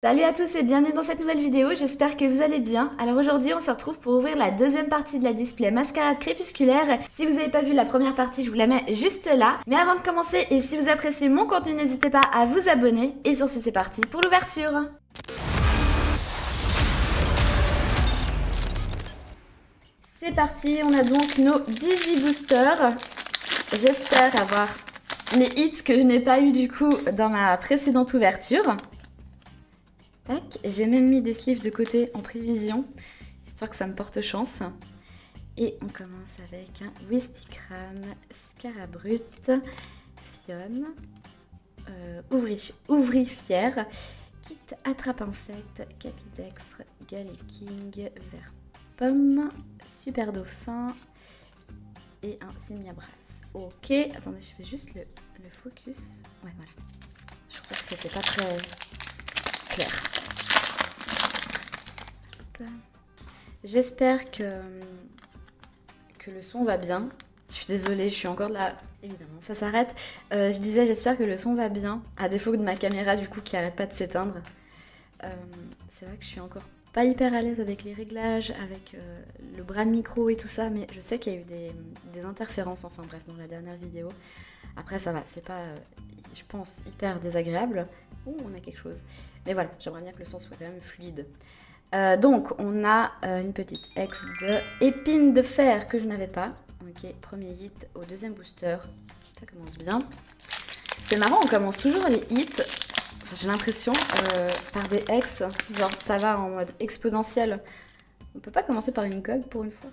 Salut à tous et bienvenue dans cette nouvelle vidéo, j'espère que vous allez bien. Alors aujourd'hui on se retrouve pour ouvrir la deuxième partie de la display Mascarade Crépusculaire. Si vous n'avez pas vu la première partie, je vous la mets juste là. Mais avant de commencer, et si vous appréciez mon contenu, n'hésitez pas à vous abonner. Et sur ce, c'est parti pour l'ouverture. C'est parti, on a donc nos 18 boosters. J'espère avoir les hits que je n'ai pas eu du coup dans ma précédente ouverture. Tac, j'ai même mis des sleeves de côté en prévision, histoire que ça me porte chance. Et on commence avec un Wistikram, Scarabrut, Fionn, Ouvrifière, Kit Attrape-Insecte, Capidextre, Galéking, Vert Pomme, Super Dauphin et un Simiabras. Ok, attendez, je fais juste le focus. Ouais, voilà. Je crois que c'était pas très clair. J'espère que le son va bien. Je suis désolée, je suis encore là. Évidemment, ça s'arrête. Je disais, j'espère que le son va bien. À défaut de ma caméra, du coup, qui arrête pas de s'éteindre. C'est vrai que je suis encore pas hyper à l'aise avec les réglages, avec le bras de micro et tout ça. Mais je sais qu'il y a eu des interférences, enfin bref, dans la dernière vidéo. Après, ça va, c'est pas, je pense, hyper désagréable. Ouh, on a quelque chose. Mais voilà, j'aimerais bien que le son soit quand même fluide. Donc, on a une petite ex de épine de fer que je n'avais pas. Ok, premier hit au deuxième booster. Ça commence bien. C'est marrant, on commence toujours les hits, enfin, j'ai l'impression, par des ex. Genre, ça va en mode exponentiel. On peut pas commencer par une gold pour une fois?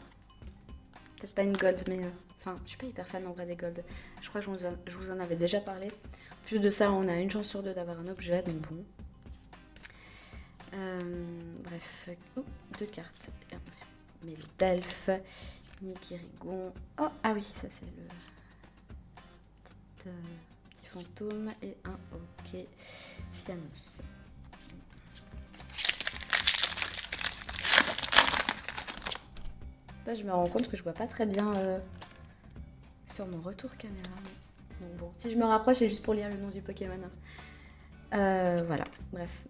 Peut-être pas une gold, mais... Enfin, je suis pas hyper fan en vrai des gold. Je crois que je vous en avais déjà parlé. En plus de ça, on a une chance sur deux d'avoir un objet, donc bon. Bref, deux cartes. Mais d'elfe, Nikirigon. Oh, ah oui, ça c'est le petit fantôme et un ok Fianos. Là, je me rends compte que je vois pas très bien sur mon retour caméra. Mais bon, si je me rapproche, c'est juste pour lire le nom du Pokémon. Voilà, bref.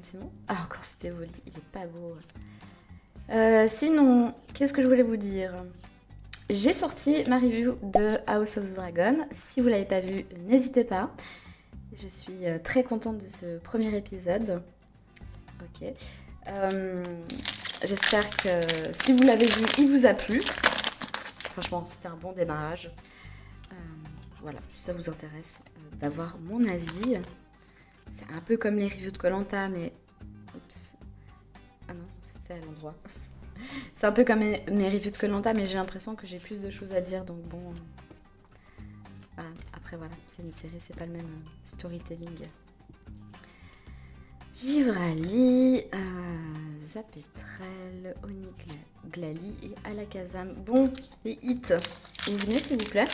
Sinon, ah encore c'était Evoli, il est pas beau. Sinon, qu'est-ce que je voulais vous dire? J'ai sorti ma review de House of the Dragon. Si vous l'avez pas vue, n'hésitez pas. Je suis très contente de ce premier épisode. Ok. J'espère que si vous l'avez vu, il vous a plu. Franchement, c'était un bon démarrage. Voilà, si ça vous intéresse d'avoir mon avis. C'est un peu comme les reviews de Koh Lanta, mais... Oups. Ah non, c'était à l'endroit. C'est un peu comme mes reviews de Koh Lanta, mais j'ai l'impression que j'ai plus de choses à dire, donc bon... Voilà. Après voilà, c'est une série, c'est pas le même storytelling. Givrali, Zapetrel, Oniglali et Alakazam. Bon, les hits, vous venez s'il vous plaît.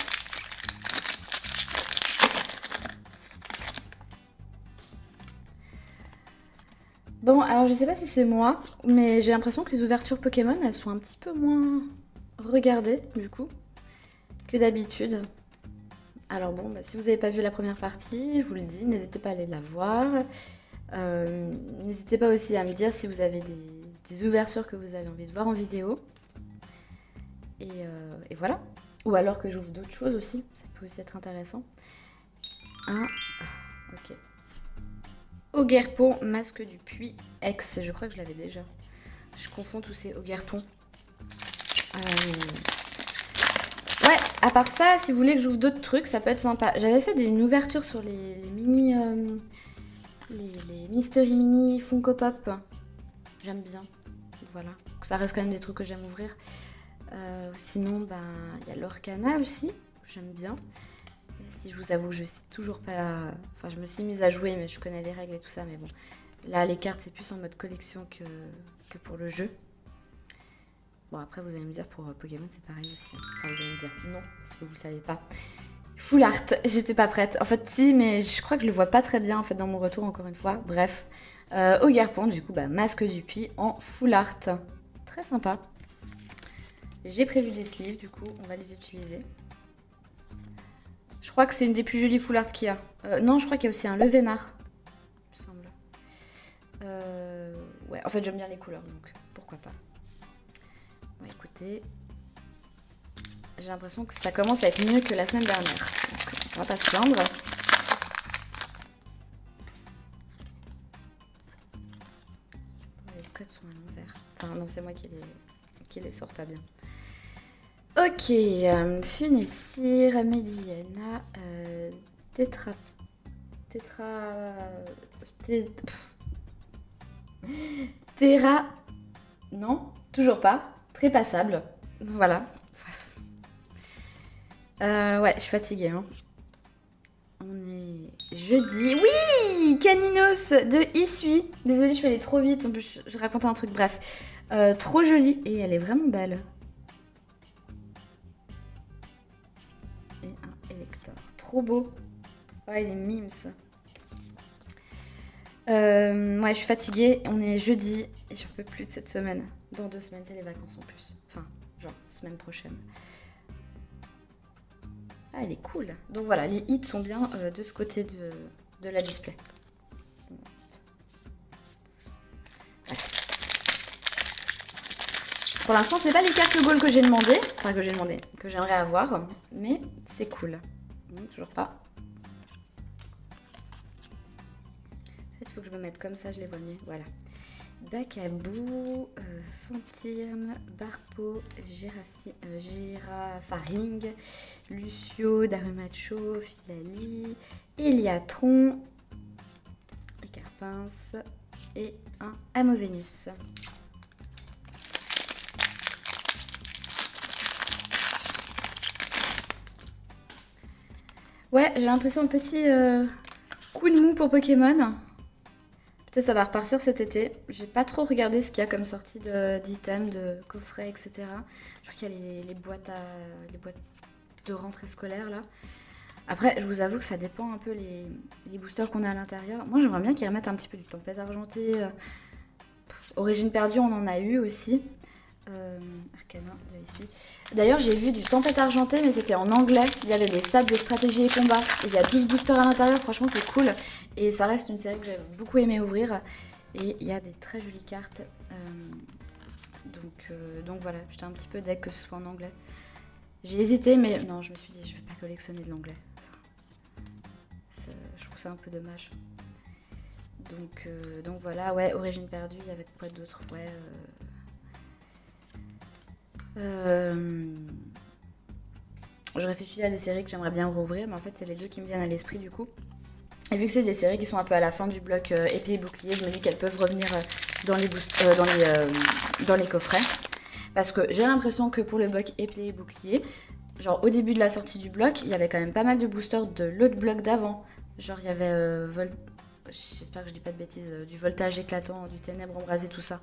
Bon, alors je sais pas si c'est moi, mais j'ai l'impression que les ouvertures Pokémon, elles sont un petit peu moins regardées, du coup, que d'habitude. Alors bon, bah, si vous n'avez pas vu la première partie, je vous le dis, n'hésitez pas à aller la voir. N'hésitez pas aussi à me dire si vous avez des ouvertures que vous avez envie de voir en vidéo. Et voilà. Ou alors que j'ouvre d'autres choses aussi, ça peut aussi être intéressant. Ok. Ogerpon, masque du puits, ex. Je crois que je l'avais déjà. Je confonds tous ces Ogerpons. Ouais, à part ça, si vous voulez que j'ouvre d'autres trucs, ça peut être sympa. J'avais fait une ouverture sur les mini... les Mystery Mini Funko Pop. J'aime bien. Voilà. Donc, ça reste quand même des trucs que j'aime ouvrir. Sinon, ben, il y a l'Orcana aussi. J'aime bien. Si je vous avoue, je sais toujours pas... Enfin, je me suis mise à jouer, mais je connais les règles et tout ça. Mais bon, là, les cartes, c'est plus en mode collection que pour le jeu. Bon, après, vous allez me dire, pour Pokémon, c'est pareil aussi. Enfin, vous allez me dire non, parce que vous savez pas. Full art, j'étais pas prête. En fait, si, mais je crois que je le vois pas très bien, en fait, dans mon retour, encore une fois. Bref. Ogerpon, du coup, bah, masque du puits en full art. Très sympa. J'ai prévu des sleeves, du coup, on va les utiliser. Je crois que c'est une des plus jolies full art qu'il y a. Non, je crois qu'il y a aussi un Levénard, il me semble. Ouais, en fait j'aime bien les couleurs, donc pourquoi pas. Bon, écoutez, j'ai l'impression que ça commence à être mieux que la semaine dernière. Donc, on va pas se plaindre. Les codes sont à l'envers. Enfin non, c'est moi qui les sors pas bien. Ok, Funessir, Mediana, Tetra... Terra... Non, toujours pas. Très passable. Voilà. Ouais, je suis fatiguée. Hein. On est jeudi. Oui, Caninos de Issui. Désolée, je vais aller trop vite. En plus, je racontais un truc. Bref. Trop jolie. Et elle est vraiment belle. Et un Elector. Trop beau. Ouais, il est mimes. Ouais, je suis fatiguée. On est jeudi. Et j'en peux plus de cette semaine. Dans 2 semaines, c'est les vacances en plus. Enfin, genre, semaine prochaine. Ah, elle est cool. Donc voilà, les hits sont bien de ce côté de la display. Voilà. Pour l'instant, c'est pas les cartes gold que j'ai demandé. Enfin, que j'aimerais avoir. Mais c'est cool. Toujours pas. En fait, il faut que je me mette comme ça, je les vois mieux. Voilà. Bacabou, Fantirme, Barpo, Girafaring, Lucio, Darumacho, Filali, Eliatron, Carpince et un Amovenus. Ouais, j'ai l'impression de petit coup de mou pour Pokémon. Peut-être ça va repartir cet été. J'ai pas trop regardé ce qu'il y a comme sortie d'items, de coffrets, etc. Je crois qu'il y a les boîtes de rentrée scolaire là. Après, je vous avoue que ça dépend un peu les boosters qu'on a à l'intérieur. Moi, j'aimerais bien qu'ils remettent un petit peu du tempête argentée. Origine perdue, on en a eu aussi. Arcana de Issui. D'ailleurs, j'ai vu du tempête argentée, mais c'était en anglais. Il y avait des stats de stratégie et combat. Il y a 12 boosters à l'intérieur, franchement, c'est cool. Et ça reste une série que j'ai beaucoup aimé ouvrir. Et il y a des très jolies cartes. Donc voilà, j'étais un petit peu deg que ce soit en anglais. J'ai hésité, mais non, je me suis dit, je vais pas collectionner de l'anglais. Enfin, je trouve ça un peu dommage. Donc voilà, ouais, Origine perdue, il y avait quoi d'autre? Ouais. Je réfléchis à des séries que j'aimerais bien rouvrir, mais en fait c'est les deux qui me viennent à l'esprit du coup. Et vu que c'est des séries qui sont un peu à la fin du bloc épée et bouclier, je me dis qu'elles peuvent revenir dans les coffrets. Parce que j'ai l'impression que pour le bloc épée et bouclier, genre au début de la sortie du bloc, il y avait quand même pas mal de boosters de l'autre bloc d'avant. Genre il y avait, j'espère que je dis pas de bêtises, du voltage éclatant, du ténèbre embrasé, tout ça.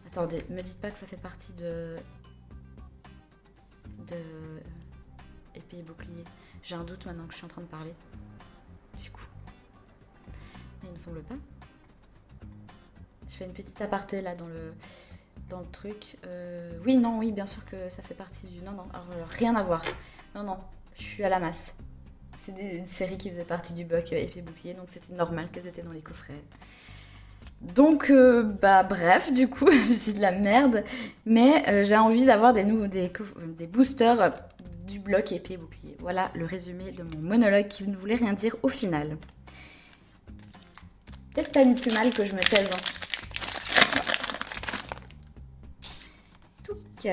Attendez, me dites pas que ça fait partie de épée et bouclier. J'ai un doute maintenant que je suis en train de parler. Du coup. Mais il me semble pas. Je fais une petite aparté là dans le truc. Oui, non, oui, bien sûr que ça fait partie du... Non, alors rien à voir. Non, je suis à la masse. C'est des séries qui faisaient partie du bloc épée et bouclier, donc c'était normal qu'elles étaient dans les coffrets. Donc, bref, du coup, c'est de la merde. Mais j'ai envie d'avoir des boosters du bloc épée bouclier. Voilà le résumé de mon monologue qui ne voulait rien dire au final. Peut-être pas ni plus mal que je me taise. Hein. Donc,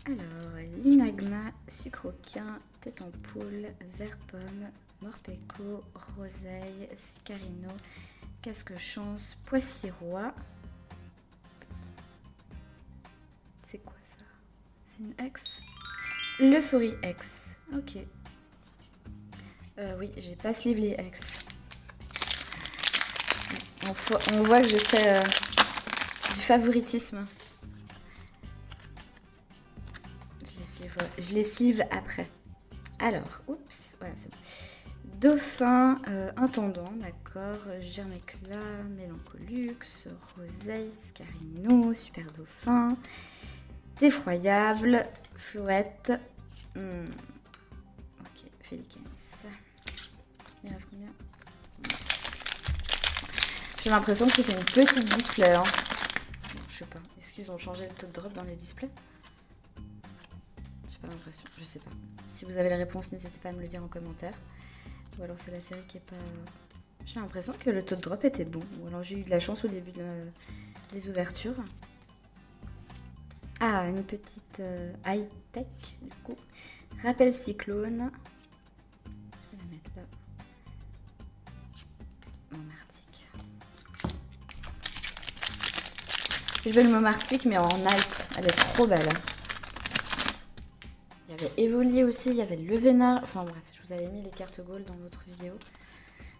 alors, Limagma, Sucroquin, Tête en poule, Vert pomme, Morpeko, Roseille, Scarino, Casque chance, Poissy-Roi. C'est quoi ça? C'est une X? L'Euphorie X. Ok. Oui, j'ai pas sleeve les X. On voit que je fais du favoritisme. Je les sleeve après. Alors, oups, voilà, c'est bon. Dauphin, Intendant, d'accord. Germéclat, Mélancolux, Roseille, Scarino, Super Dauphin, Défroyable, Flouette. Ok, Félicanis. Il reste combien? J'ai l'impression que c'est une petite display. Hein. Non, je sais pas. Est-ce qu'ils ont changé le taux de drop dans les displays? J'ai pas l'impression. Je sais pas. Si vous avez la réponse, n'hésitez pas à me le dire en commentaire. Ou alors c'est la série qui est pas... J'ai l'impression que le taux de drop était bon. Ou alors j'ai eu de la chance au début des ouvertures. Ah, une petite high-tech du coup. Rappel cyclone. Je vais la mettre là. Momartic. Je veux le Momartic mais en alt. Elle est trop belle. Il y avait Evoli aussi, il y avait le Vénard. Enfin bref, je vous avais mis les cartes gold dans l'autre vidéo.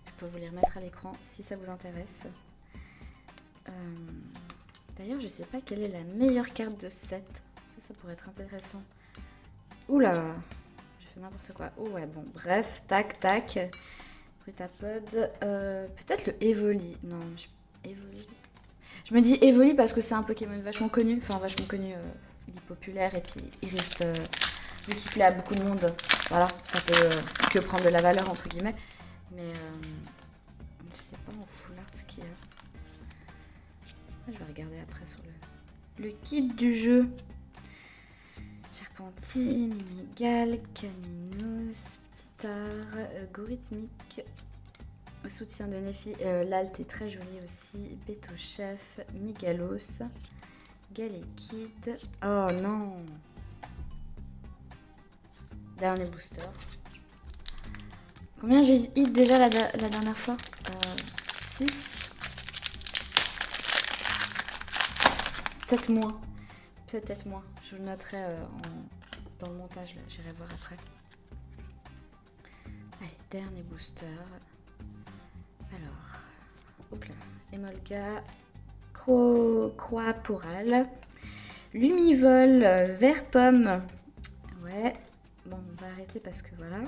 Je peux vous les remettre à l'écran si ça vous intéresse. D'ailleurs, je sais pas quelle est la meilleure carte de 7. Ça pourrait être intéressant. Oula, j'ai fait n'importe quoi. Oh ouais, bon, bref, tac, tac. Brutapod. Peut-être le Evoli. Non, Evoli. Je me dis Evoli parce que c'est un Pokémon vachement connu. Enfin, vachement connu. Il est populaire et puis il reste... vu qu'il plaît à beaucoup de monde, voilà, ça peut que prendre de la valeur entre guillemets. Mais je sais pas en full art ce qu'il y a. Je vais regarder après sur le kit du jeu. Charpentier, Mimigal, Caninos, Petit Art, Gorithmique, soutien de Nefi. L'alt est très joli aussi. Beto Chef, Migalos, Galekid. Oh non! Dernier booster. Combien j'ai eu hit déjà la dernière fois? 6. Peut-être moins. Peut-être moins. Je le noterai dans le montage. J'irai voir après. Allez, dernier booster. Alors. Hop là. Emolga. Croaporal. Lumivol. Vert pomme. Ouais. Bon, on va arrêter parce que voilà.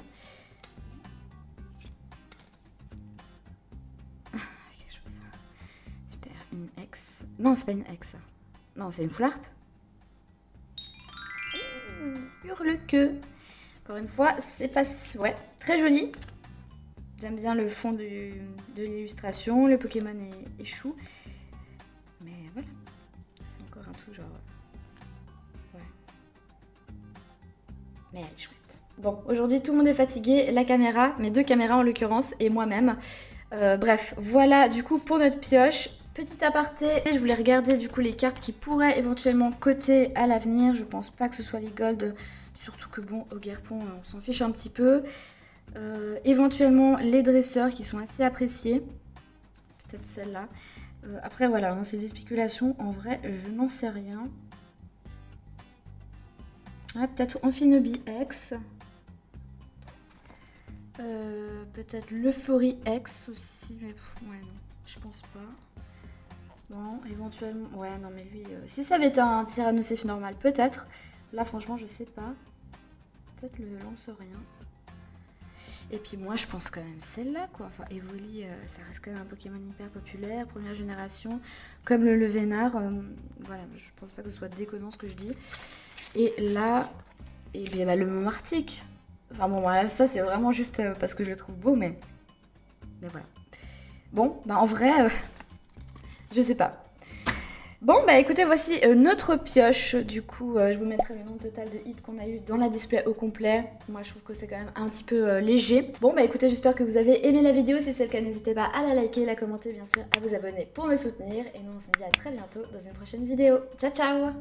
Quelque chose. Super. Une X. Non, c'est pas une X. Non, c'est une full art. Hurle que. Encore une fois, c'est pas... Ouais, très joli. J'aime bien le fond de l'illustration. Le Pokémon est chou. Mais voilà. C'est encore un truc genre... Ouais. Mais elle est chouette. Bon, aujourd'hui, tout le monde est fatigué. La caméra, mes 2 caméras en l'occurrence, et moi-même. Bref, voilà du coup pour notre pioche. Petit aparté, je voulais regarder du coup les cartes qui pourraient éventuellement coter à l'avenir. Je pense pas que ce soit les gold, surtout que bon, au Guerpon, on s'en fiche un petit peu. Éventuellement les dresseurs qui sont assez appréciés. Peut-être celle-là. Après voilà, c'est des spéculations. En vrai, je n'en sais rien. Ah, peut-être Amphinobi X. Peut-être l'Euphorie X aussi. Mais ouais, non, je pense pas. Bon, éventuellement... Ouais, non, mais lui... si ça avait été un Tyrannosaurus normal, peut-être. Là, franchement, je sais pas. Peut-être le lance-rien. Et puis moi, je pense quand même celle-là, quoi. Enfin, Evoli, ça reste quand même un Pokémon hyper populaire, première génération. Comme le Vénard. Voilà, je pense pas que ce soit déconnant ce que je dis. Et là... Et bien, bah, le Momartic. Enfin, bon, voilà, ça, c'est vraiment juste parce que je le trouve beau, mais... Mais voilà. Bon, bah, en vrai... Je sais pas. Bon, bah écoutez, voici notre pioche. Du coup, je vous mettrai le nombre total de hits qu'on a eu dans la display au complet. Moi, je trouve que c'est quand même un petit peu léger. Bon, bah écoutez, j'espère que vous avez aimé la vidéo. Si c'est le cas, n'hésitez pas à la liker, la commenter, bien sûr, à vous abonner pour me soutenir. Et nous, on se dit à très bientôt dans une prochaine vidéo. Ciao, ciao!